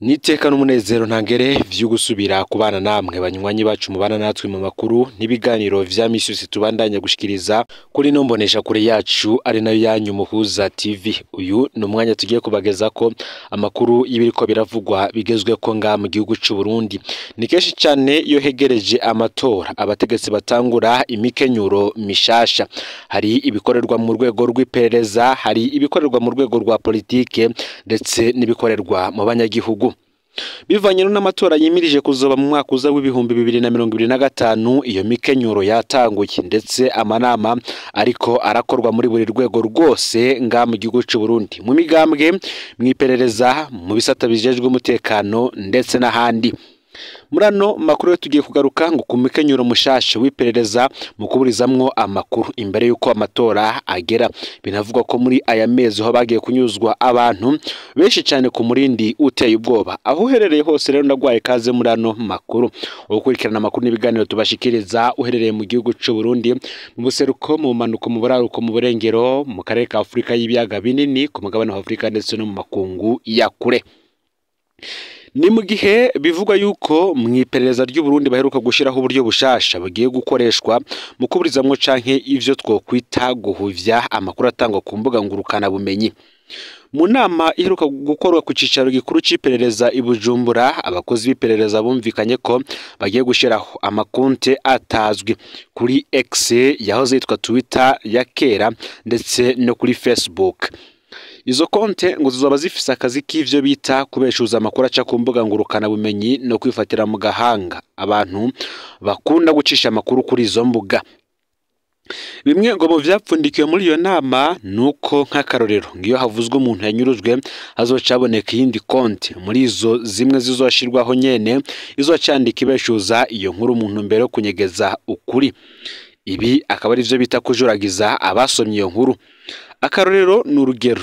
Niteka n'umunezero ntangere vyo gusubira kubana namwe banywanyi bacu mubana natwe mu makuru n'ibiganiro vya misi yose tubandanya gushikiriza kuri no mbonesha kure yacu ari nayo yanyu Muhuza TV. Uyu ni umwanya tugiye kubagezako amakuru y'ibiriko biravugwa bigezweko nga mu gihugu c'u Burundi. Ni kenshi cyane iyo hegereje amatora abategetsi batangura imikenyuro mishasha. Hari ibikorerwa mu rwego rw'iperereza, hari ibikorerwa mu rwego rwa politike ndetse n'ibikorerwa mu banyagihugu. Bivanye n'amatora yimirije kuzoba mu mwaka uza w'ibihumbi 2025 iyo mikenyuro yatanguye ndetse amanama ariko arakorwa muri buri rwego rwose nga mu gihugu c'u Burundi, mu migambwe, mwiperereza, mu bisata bijejwe umutekano ndetse n'ahandi. Murano makuru tugiye kugaruka ngo kumikenyuro mushasha w'iperereza mu kuburizamwo amakuru imbere yuko amatora agera. Binavugwa ko muri aya mezi ho bagiye kunyuzwa abantu benshi cyane ku murindi uteye ubwoba. Aho uherereye hose rero ndagwaye kaze murano makuru. Ukurikirana amakuru n'ibiganiro tubashikiriza uherereye mu gihugu c'u Burundi, mu buseruko, mu manuko, mu buraruko, mu burengero, mu karere ka Afrika y'ibiyaga binini, ku mugabane wa Afrika ndetse no mu makungu ya kure. Ni mu gihe bivugwa yuko mwiperereza ry'u Burundi baheruka gushiraho uburyo bushasha bagiye gukoreshwa mu kuburizamwo canke ivyo twokwita guhuvya amakuru atangwa ku mbuga ngurukana bumenyi. Mu nama iheruka gukorwa ku cicaro gikuru c'iperereza i Bujumbura, abakozi b'iperereza bumvikanye ko bagiye gushiraho amakonte atazwi kuri X yahoze yitwa Twitter ya kera ndetse no kuri Facebook. Izo konte ngo zizoba zifise akazi k'ivyo bita kubeshuza amakuru aca ku mbuga ngurukana bumenyi no kwifatira mu gahanga abantu bakunda gucisha amakuru kuri izo mbuga. Bimwe ngo mu vyapfundikiwe muri iyo nama nuko nk'akarorero ngiyo havuzwe umuntu yanyurujwe hazocaboneka iyindi konte muri izo zimwe zizoshirwaho nyene izocandika ibeshuza iyo nkuru umuntu mbere yo kunyegeza ukuri. Ibi akaba ari vyo bita kujuragiza abasomye iyo nkuru. Akarorero n'urugero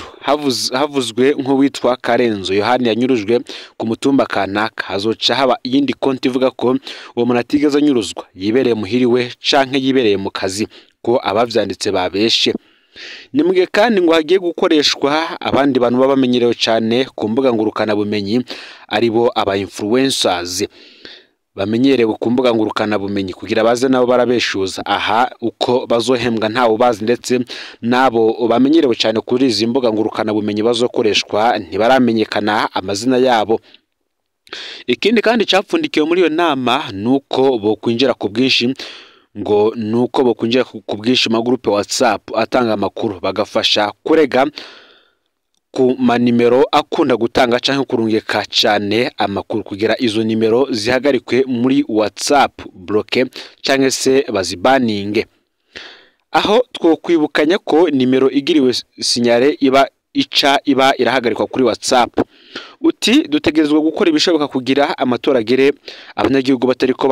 havuzwe nko witwa Karenzo Yohani yanyurujwe ku mutumba kanaka, hazoca haba iyindi konti ivuga ko uwo muntu atigeze anyuruzwa, yibereye muhiriwe canke yibereye mu kazi, ko abavyanditse babeshe. Ni mugihe kandi ngo hagiye gukoreshwa abandi bantu babamenyerewe cyane ku mbuga ngurukana bumenyi aribo aba influencers bamenyerewe ku mbuga ngurukana bumenyi kugira baze nabo barabeshuza aha uko bazohembwa ntawo bazi, ndetse nabo bamenyerewe cyane kuri izi mbuga ngurukana bumenyi bazokoreshwa ntibaramenyekana amazina yabo. Ikindi kandi capfundikiwe muri iyo nama nuko bokwinjira ku bwinshi ma groupe WhatsApp atanga amakuru bagafasha kurega ku manimero akunda gutanga canke kurungeka cyane amakuru kugira izo nimero zihagarikwe muri WhatsApp bloke canke se bazibaninge. Aho twokwibukanya ko nimero igiriwe sinyare iba irahagarikwa kuri WhatsApp. Uti dutegerezwa gukora ibishoboka kugira amatora agere abanyagihugu batariko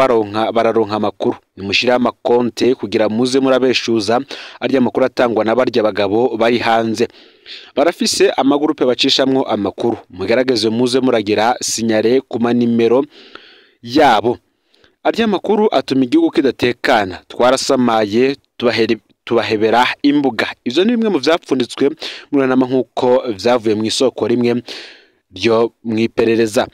bararonka amakuru. Nimushira amakonte kugira muze murabeshuza arya amakuru atangwa n'abarya bagabo bari hanze. Barafise amagurupe bacishamwo amakuru, mugerageze muze muragira sinyare ku manimero yabo. Arya amakuru atuma igihugu kidatekana, twarasamaye tubahebera imbuga. Ivyo ni bimwe mu vyapfunditswe muri nama nkuko vyavuye mu isoko rimwe ryo mwiperereza.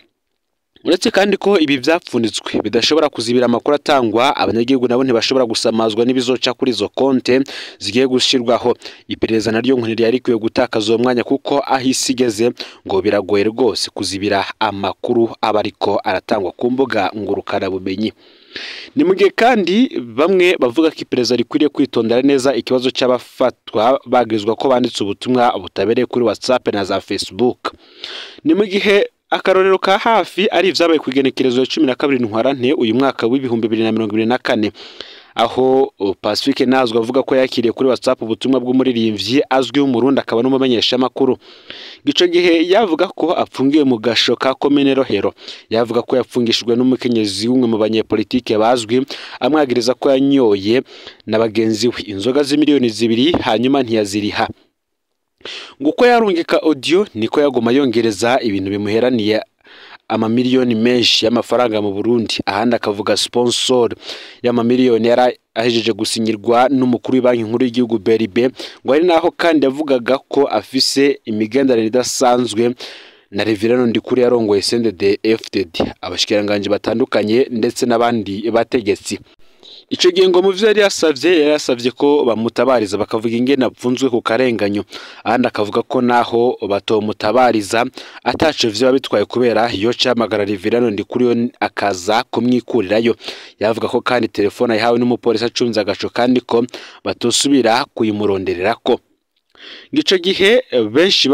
Uretse kandi ko ibi vyapfunditswe bidashobora kuzibira amakuru atangwa, abanyagihugu nabo ntibashobora gusamazwa n'ibizoca kuri izo konte zigiye gushirwaho. Iperereza naryo nkuniri yarikwiye gutakaza uwo mwanya kuko ahisigeze ngo biragoye rwose kuzibira amakuru abariko aratangwa ku mbuga ngurukana bumenyi. Ni mugihe kandi bamwe bavuga ko iperereza rikwiriye kwitondera neza ikibazo cy'abafatwa bagizwa ko banditse ubutumwa butabereye kuri WhatsApp na za Facebook. Ni mugihe akarorero ka hafi ari ivyabaye ku igenekerezo ya 12 Ntwarante uyu mwaka w'ibihumbi 2024, aho Pacifique Nazwa avuga ko yakiriye kuri WhatsApp ubutumwa bw'umuririmbyi azwi w'umurundi akaba n'umumenyesha makuru. Gico gihe yavuga ko apfungiwe mu gasho ka Komine Rohero. Yavuga ko yapfungishijwe n'umukenyezi w'umwe mu banyepolitike bazwi, amwagiriza ko yanyoye na bagenzi we inzoga z'imiliyoni 2 hanyuma ntiyaziriha. Nguko yarungika audio niko yagoma yongereza ibintu bimuheraniye amamiliyoni menshi y'amafaranga mu Burundi. Ahandi akavuga sponsor y'amamiliyoni yara ahejeje gusinyirwa n'umukuru w'Ibanki Nkuru y'Igihugu BRB, ngo ari naho kandi yavugaga ko afise imigenderanire idasanzwe na Reverano Ndikuri yarongoye CNDD-FDD, abashikiranganje batandukanye ndetse n'abandi bategetsi. Ico gihe ngo mu vyo yari yasavye ko bamutabariza bakavuga ingene apfunzwe ku karenganyo, ahandi akavuga ko naho batomutabariza ataco vyo bitwaye kubera iyo camagara Reverano Ndikuri yo akaza kumwikurirayo. Yavuga ko kandi telefone yahawe n'umupolisi acunze agaco kandi ko batosubira kuyimurondererako. Ngico gihe benshi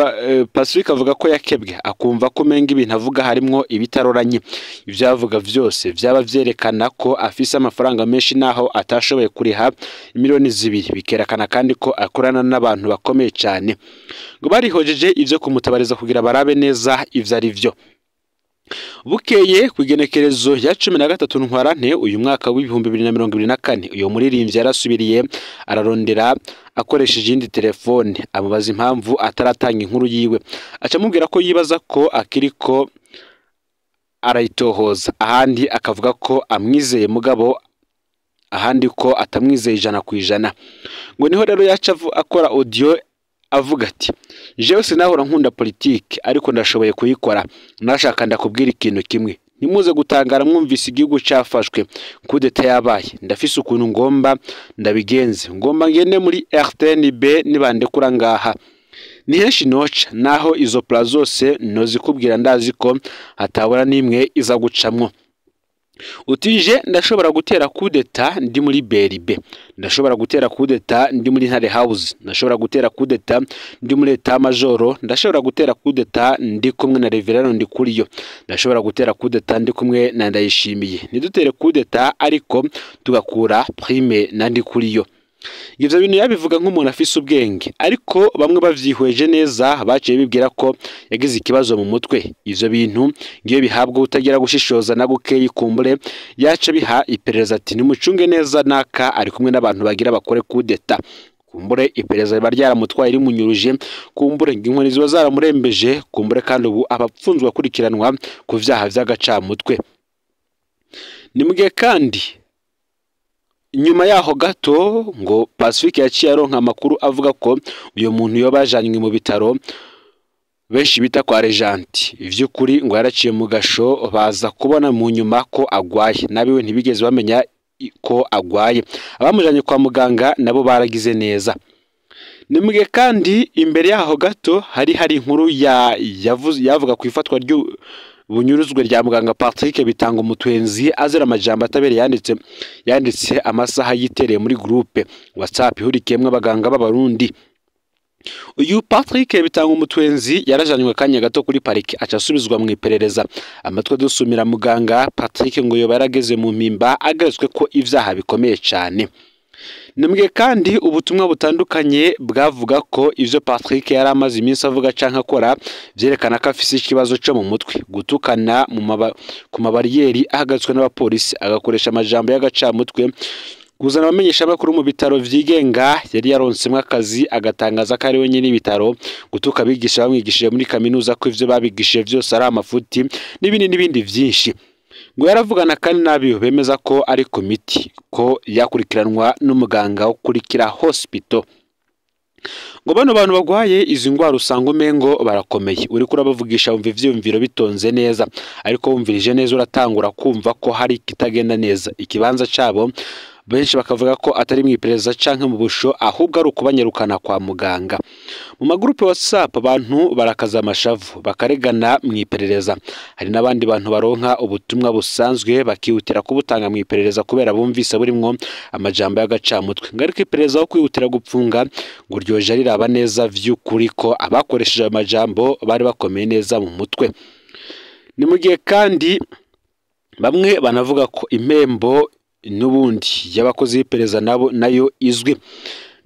Pacifique avuga ko yakebwe akumva ko menga ibintu avuga harimwo ibitaroranye. Ivyo avuga vyose vyaba vyerekana ko afise amafaranga menshi naho atashoboye kuriha miliyoni 2, bikerekana kandi ko akorana n'abantu bakomeye cyane. Ngo barihojeje ivyo kumutabariza kugira barabe neza ivyo ari vyo. Bukeye kugenekerezo ya 13 Ntwarante uyu mwaka w'2024 uyo muririmbyi yarasubiriye ararondera akoresheje indi telefone amubaza impamvu ataratanga inkuru yiwe, acamubwira ko yibaza ko akiriko arayitohoza, ahandi akavuga ko amwizeye mugabo ahandi ko atamwizeye 100%. Ngo niho rero yaca akora audio avuga ati jewe sinahora nkunda politike ariko ndashoboye kuyikora, nashaka ndakubwira ikintu kimwe, nimuze gutangara mwumvise igihugu cyafashwe kudeta yabaye, ndafise ukuntu ngomba ndabigenze, ngomba ngende muri RTNB nibandekura ngaha ni henshi noca, naho izo plan zose nozikubwira ndazi ko hatabura nimwe iza gucamwo. Utije ndashobora gutera kudeta ndi muri BRB, ndashobora gutera kudeta ndi muri Ntare House, ndashobora gutera kudeta ndi muri Etat Major, ndashobora gutera kudeta ndi kumwe na Reverano Ndikuriyo, ndashobora gutera kudeta ndi kumwe na Ndayishimiye, nidutere kudeta ariko tugakura prime na Ndikuriyo. Ivyo bintu yabivuga nk'umuntu afise ubwenge, ariko bamwe bavyihweje neza baciye bibwira ko yagize ikibazo mu mutwe. Ivyo bintu ngiye bihabwa utagira gushishoza na gukeyi kumbure yaca biha iperereza ati nimucunge neza naka ari kumwe n'abantu bagira bakore kudeta, kumbure iperereza baryaramutwaye rimunyuruje, kumbure inkoni ziba zaramurembeje, kumbure kandi ubu abapfunzwe kurikiranwa ku vyaha vy'agacamutwe. Nimugiye kandi nyuma yaho gato ngo Pacifique yaciye aronka amakuru avuga ko uyo muntu yo bajanywe mu bitaro benshi bita kwa Regent. Ivy'ukuri ngo yaraciye mu gasho baza kubona mu nyuma ko agwaye, nabiwe ntibigeze bamenya ko agwaye. Abamujanye kwa muganga nabo baragize neza. Nimuge kandi imbere yaho gato hari inkuru yavuga ku ifatwa bunyuruzwe rya muganga Patrick Bitanga Umutwenzi azira amajambo atabere yanditse amasaha yitereye muri groupe WhatsApp ihurikiyemwe abaganga b'abarundi. Uyu Patrick Bitanga Umutwenzi yarajanywe kanya gato kuri parike acasubizwa mu iperereza. Amatwe dusumira muganga Patrick ngo yo barageze mu mpimba agaretswe ko ivyaha bikomeye cyane. Nimuge kandi ubutumwa butandukanye bwavuga ko ivyo Patrick yari amaze iminsi avuga canka akora vyerekana ko afise ikibazo cyo mu mutwe, gutukana ku mabariyeri ahagatswe n'abapolisi, agakoresha amajambo y'agacamutwe, kuzana abamenyesha bakuru mu bitaro vyigenga yari yaronsemwe akazi, agatangaza ko ari we nyine ibitaro, gutuka abigisha bamwigishije muri kaminuza ko ivyo babigishije vyose ari amafuti n'ibindi vyinshi. Ngo yaravugana kandi nabiyo bemeza ko ari komiti ko yakurikiranwa n'umuganga wo kurikira hospital. Ngo bano bantu bagwaye izi ngwara usanga umengo barakomeye, uri kurabavugisha umva ivyumviro bitonze neza, ariko wumvirije neza uratangura kumva ko hari kitagenda neza. Ikibanza cabo benshi bakavuga ko atari mu iperereza canke mu busho, ahubwo ari ukubanyerukana kwa muganga. Mu magrupe WhatsApp abantu barakaza amashavu bakaregana mu iperereza. Hari n'abandi bantu baronka ubutumwa busanzwe bakihutira kubutanga mu iperereza kubera bumvise burimwo amajambo y'agacamutwe. Ngariko iperereza aho kwihutira gupfunga ngo ryoje riraba neza vy'ukuri ko abakoresheje amajambo bari bakomeye neza mu mutwe. Ni mu gihe kandi bamwe banavuga ko impembo n'ubundi y'abakozi b'iperereza nabo nayo izwi.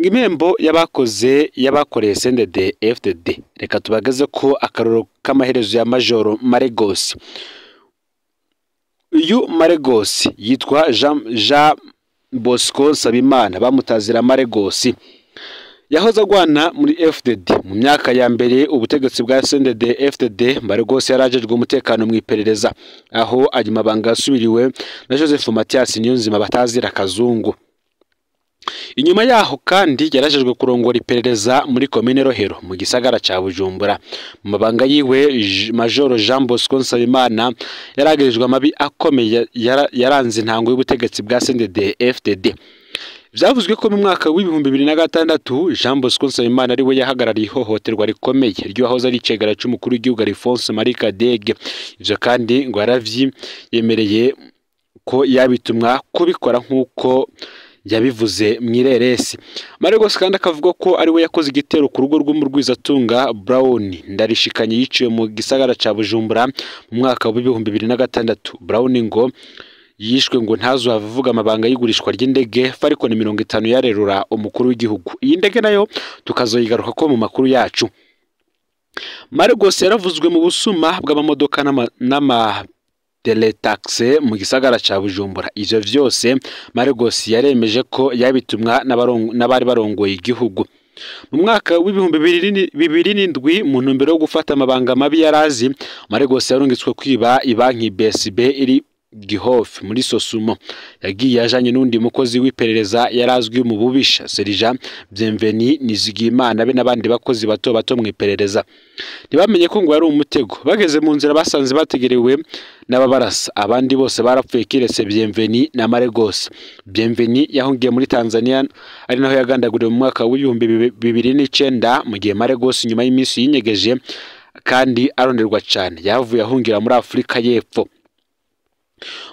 Ngimembo yabakoreye CNDD-FDD. Reka tubageze ko akaroro k'amaherezo ya Major Maregos. Uyu Maregos yitwa Jean Bosco Sabimana bamutazira Maregos. Yahoze agwana muri FDD mu myaka ya mbere ubutegetsi bwa CNDD-FDD. Maregos yarajejwe umutekano mu iperereza, aho ajya mabanga asubiriwe na Joseph Mathias Niyonzima batazira Kazungu. Inyuma yaho kandi yarajejwe kurongora iperereza muri komine Rohero mu gisagara ca Bujumbura. Mu mabanga yiwe Major Jean Bosco Nsabimana yaragirijwe amabi akomeye yaranze intango y'ubutegetsi bwa CNDD FDD. Vyavuzwe ko mu mwaka w'ibihumbi 2006 Jean Bosco Nsabimana ari we yahagarariye ihohoterwa rikomeye ryo aho ari cegara c'umukuru w'igihugu Alphonse Marie Kadege. Ivyo kandi ngo yemereye ko yabitumwa kubikora nk'uko yabivuze mwireresi. Maregos kandi akavuga ko ari we yakoze igitero ku rugo rw'umurwizatunga Brown Ndarishikanye yiciwe mu gisagara ca Bujumbura mu mwaka w'ibihumbi 2006. Brown ngo yishwe ngo ntazo avuga amabanga y'igurishwa ry'indege ariko ni 50 yarerura umukuru w'igihugu. Iyi ndege nayo tukazoyigaruka ko mu makuru yacu. Maregos yaravuzwe mu busuma bw'amamodoka n'ama teletaxe mu gisagara ca Bujumbura. Ivyo vyose Maregos yaremeje ko yabitumwa n'abari barongoye igihugu. Mu mwaka w'ibihumbi 2007 mu ntumbero yo gufata amabanga mabi yarazi, Maregos yarungitswe kwiba ibanki BSB iri Gihofi muri Sosumo. Yagiye ajanye n'undi mukozi w'iperereza yarazwi mu bubisha Serija Bienveni Nizigimana be n'abandi bakozi bato mu iperereza. Ntibamenye ko ngo yari umutego. Bageze mu nzira basanze bategerewe n'ababarasa. Abandi bose barapfuye kiretse Bienveni na Maregos. Bienveni yahungiye muri Tanzania ari naho yagandaguriwe mu mwaka w'ibihumbi 2009 mu gihe Maregos nyuma y'imisi yinyegeje kandi aronderwa cyane yavuye ahungira muri Afrika y'Epfo.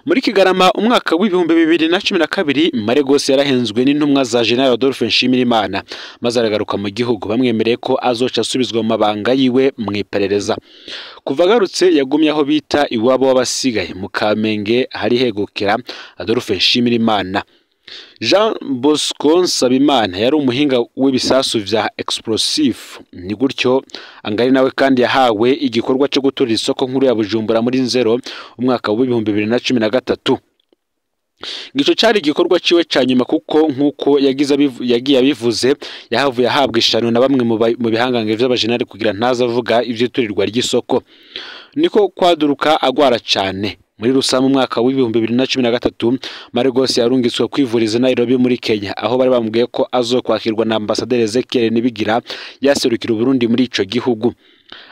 Muri Kigarama umwaka w'ibihumbi 2012 Maregos yarahenzwe n'intumwa za General Adolphe Nshimirimana maze aragaruka mu gihugu bamwemereye ko azoca asubizwa mu mabanga yiwe mu iperereza. Kuva agarutse yagumye aho bita iwabo w'abasigaye mu Kamenge hari hegukira Adolphe Nshimirimana. Jean Bosco Nsabimana yari umuhinga w'ibisasu vya explosive. Ni gutyo angari nawe kandi yahawe igikorwa cyo guturira isoko nkuru ya Bujumbura muri Nzero umwaka w'ibihumbi 2013. Gico cyari igikorwa ciwe cyanyuma kuko nkuko yagiye abivuze yahavuye ahabwa ishano na bamwe mu bihangange vy'abajenali kugira ntaza avuga ivy'iturirwa ry'isoko. Niko kwaduruka agwara cyane. Muri Rusama umwaka w'ibihumbi 2013 Maregos yarungitswe kwivuriza Nairobi muri Kenya aho bari bamubwiye ko azokwakirwa na Ambassadeur Ezekiel Nibigira yaserukira Burundi muri ico gihugu.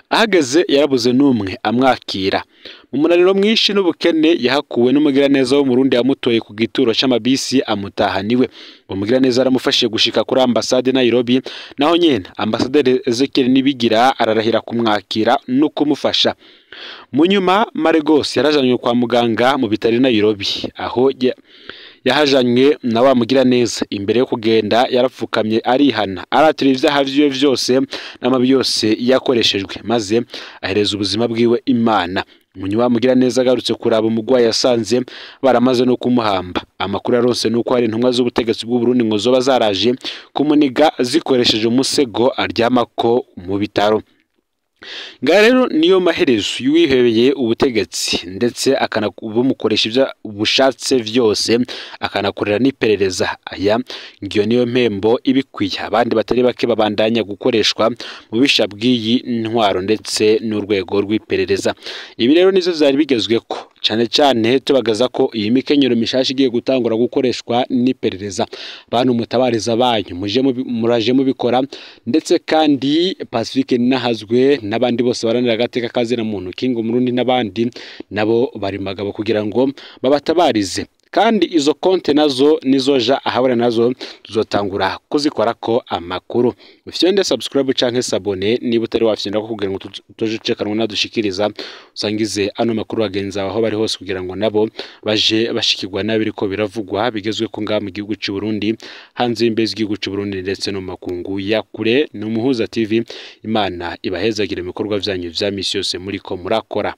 Ahageze yarabuze n'umwe amwakira. Mu munaniro mwinshi n'ubukene yahakuwe n'umugiraneza wo mu Burundi yamutoye ku gituro c'amabisi amutahaniwe. Umugiraneza aramufashije gushika kuri ambassade Nairobi naho nyene Ambassadeur Ezekiel Nibigira ararahira kumwakira no kumufasha. Munyuma Maregos yarajanywe kwa muganga mu bitari Nairobi aho yahajanywe na wa mugiraneza. Imbere yo kugenda yarapfukamye arihana aratira ivyaha vyiwe vyose n'amabi yose yakoreshejwe maze ahereza ubuzima bwiwe Imana. Munyuma mugiraneza agarutse kuraba umugwayi yasanze baramaze no kumuhamba. Amakuru aronse nuko hari intumwa z'ubutegetsi bw'u Burundi ngo zoba zaraje kumuniga zikoresheje umusego aryamako mu bitaro. Nga rero niyo maherezo y'uwihebeye ubutegetsi ndetse akanabumukoresha ivyo ubushatse vyose akanakorera n'iperereza. Aya ngiyo niyo mpembo ibikwiye abandi batari bake babandanya gukoreshwa mu bisha bw'iyi ntwaro ndetse n'urwego rw'iperereza. Ibi rero nizo zari bigezweko cyane tubagaza ko iyi mikenyero mishashi igiye gutangura gukoreshwa n'iperereza. Bantu mutabariza banyu muraje mubikora ndetse kandi Pacifique Ninahazwe n'abandi bose baranira agateka kazina muntu King Umurundi n'abandi nabo bari magabo kugira ngo babatabarize. Kandi izo konte nazo nizoja ahabara nazo tuzotangura kuzikora ko amakuru. Ufyende subscribe canke sabone niba utari wafyenda ko kugira ngo toje cekanwa nadushikiriza usangize ano makuru agenza aho bari hose kugira ngo nabo baje bashikirwa nabiriko biravugwa bigezwe ko nga mu gihugu cy'u Burundi hanze imbezi igihugu cy'u Burundi ndetse no makungu ya kure. Ni Umuhuza TV. Imana ibahezagire ibikorwa byanyu vya misi yose muri ko murakora.